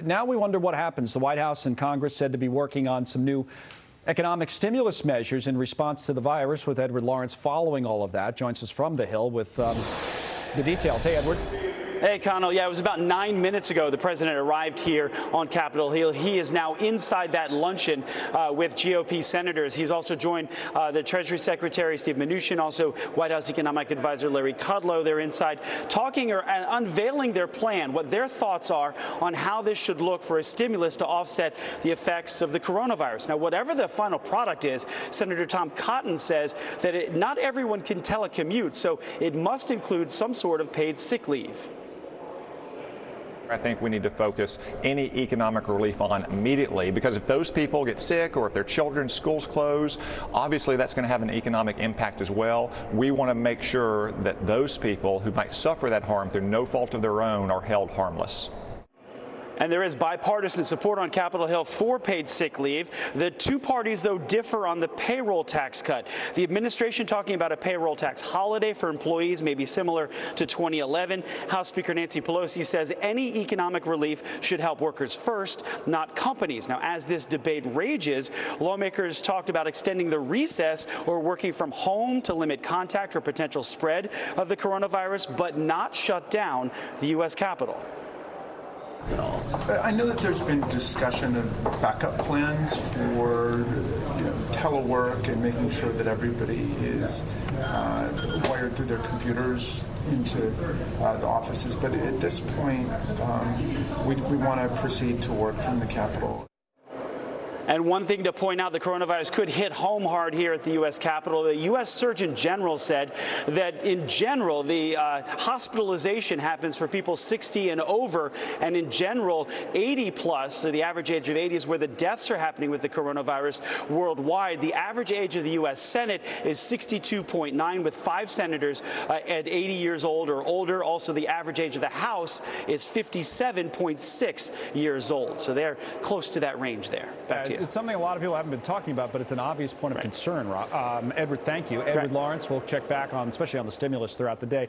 Now we wonder what happens. The White House and Congress said to be working on some new economic stimulus measures in response to the virus, with Edward Lawrence following all of that. Joins us from the Hill with the details. Hey, Edward. Hey, Connell. Yeah, it was about 9 minutes ago the president arrived here on Capitol Hill. He is now inside that luncheon with GOP senators. He's also joined the Treasury Secretary, Steve Mnuchin, also White House Economic Advisor Larry Kudlow. They're inside talking and unveiling their plan, what their thoughts are on how this should look for a stimulus to offset the effects of the coronavirus. Now, whatever the final product is, Senator Tom Cotton says that not everyone can telecommute, so it must include some sort of paid sick leave. I think we need to focus any economic relief on immediately, because if those people get sick or if their children's schools close, obviously that's going to have an economic impact as well. We want to make sure that those people who might suffer that harm through no fault of their own are held harmless. And there is bipartisan support on Capitol Hill for paid sick leave. The two parties, though, differ on the payroll tax cut. The administration talking about a payroll tax holiday for employees, maybe similar to 2011. House Speaker Nancy Pelosi says any economic relief should help workers first, not companies. Now, as this debate rages, lawmakers talked about extending the recess or working from home to limit contact or potential spread of the coronavirus, but not shut down the U.S. Capitol. I know that there's been discussion of backup plans for telework and making sure that everybody is wired through their computers into the offices. But at this point, we want to proceed to work from the Capitol. And one thing to point out, the coronavirus could hit home hard here at the U.S. Capitol. The U.S. Surgeon General said that in general, the hospitalization happens for people 60 and over. And in general, 80 plus, so the average age of 80 is where the deaths are happening with the coronavirus worldwide. The average age of the U.S. Senate is 62.9, with 5 senators at 80 years old or older. Also, the average age of the House is 57.6 years old. So they're close to that range there. Back to you. It's something a lot of people haven't been talking about, but it's an obvious point of concern. Edward, thank you. Edward Lawrence, we'll check back on, especially on the stimulus throughout the day.